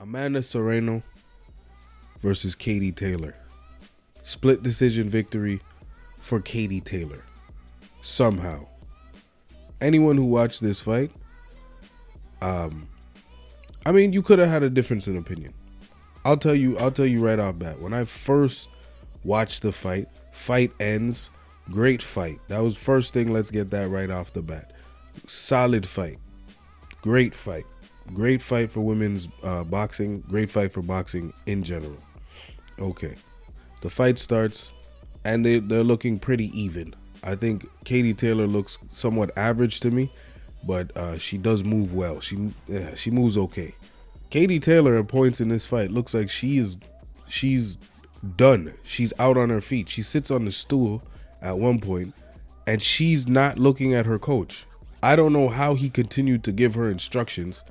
Amanda Serrano versus Katie Taylor. Split decision victory for Katie Taylor. Somehow. Anyone who watched this fight, you could have had a difference in opinion. I'll tell you right off bat. When I first watched the fight ends, great fight. That was first thing, let's get that right off the bat. Solid fight. Great fight. Great fight for women's boxing. Great fight for boxing in general. Okay. The fight starts, and they're looking pretty even. I think Katie Taylor looks somewhat average to me, but she does move well. She moves okay. Katie Taylor at points in this fight looks like she's done. She's out on her feet. She sits on the stool at one point, and she's not looking at her coach. I don't know how he continued to give her instructions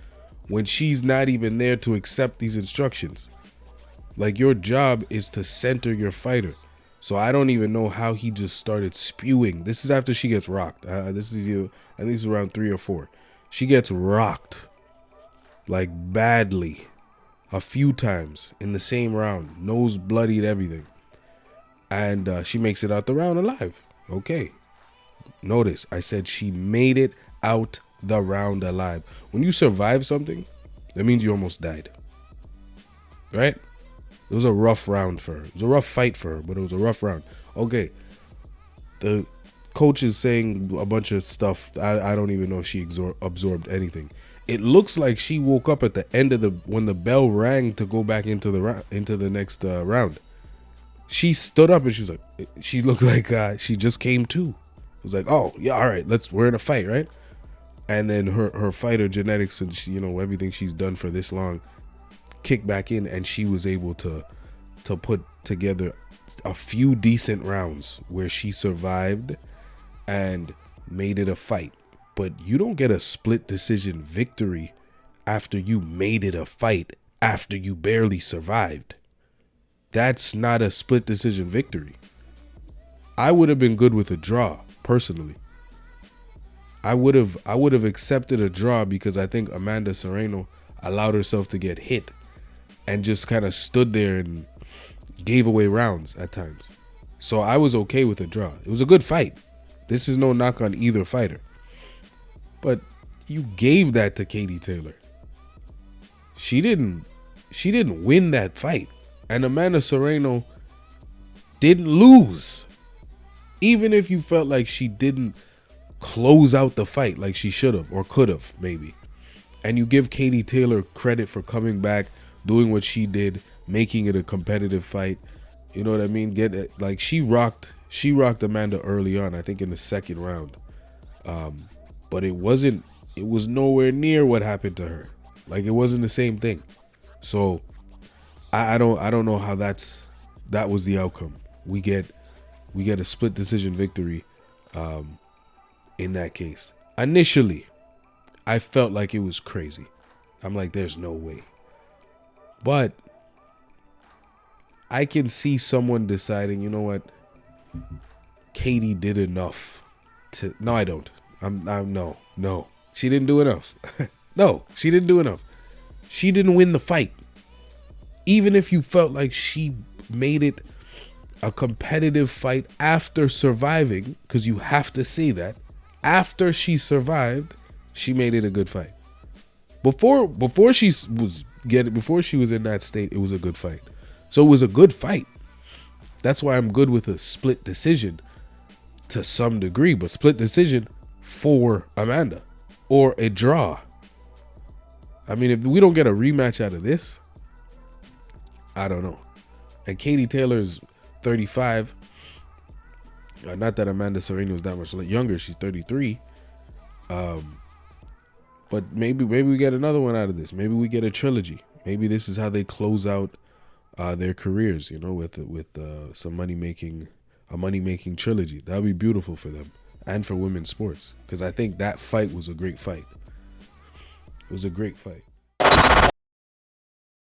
when she's not even there to accept these instructions. Like, your job is to center your fighter. So I don't even know how he just started spewing. This is after she gets rocked. This is at least around 3 or 4. She gets rocked, like badly, a few times in the same round. Nose bloodied, everything. And she makes it out the round alive. Okay. Notice, I said she made it out the round alive. When you survive something, that means you almost died. Right? It was a rough round for her. It was a rough fight for her, but it was a rough round. Okay. The coach is saying a bunch of stuff. I don't even know if she absorbed anything. It looks like she woke up at the end of when the bell rang to go back into the next round. She stood up and she looked like she just came to. It was like, oh yeah, all right, we're in a fight, right? And then her fighter genetics and everything she's done for this long kicked back in, and she was able to put together a few decent rounds where she survived and made it a fight. But you don't get a split decision victory after you made it a fight after you barely survived. That's not a split decision victory. I would have been good with a draw, personally. I would have accepted a draw because I think Amanda Serrano allowed herself to get hit and just kind of stood there and gave away rounds at times. So I was okay with a draw. It was a good fight. This is no knock on either fighter. But you gave that to Katie Taylor. She didn't win that fight. And Amanda Serrano didn't lose. Even if you felt like she didn't close out the fight like she should have or could have, maybe. And you give Katie Taylor credit for coming back, doing what she did, making it a competitive fight. You know what I mean? She rocked Amanda early on, I think in the second round. But it was nowhere near what happened to her. Like, it wasn't the same thing. So I don't know how that was the outcome. We get a split decision victory in that case. Initially, I felt like it was crazy. I'm like, there's no way. But I can see someone deciding, you know what? Katie did enough to... No, I don't. No. She didn't do enough. No, she didn't do enough. She didn't win the fight. Even if you felt like she made it a competitive fight after surviving, because you have to say that, after she survived, she made it a good fight. Before she was in that state, it was a good fight. So it was a good fight. That's why I'm good with a split decision to some degree, but split decision for Amanda or a draw. I mean, if we don't get a rematch out of this, I don't know. And Katie Taylor is 35. Not that Amanda Serrano is that much younger. She's 33. But maybe we get another one out of this. Maybe we get a trilogy. Maybe this is how they close out their careers, with some money making trilogy. That would be beautiful for them and for women's sports, because I think that fight was a great fight. It was a great fight.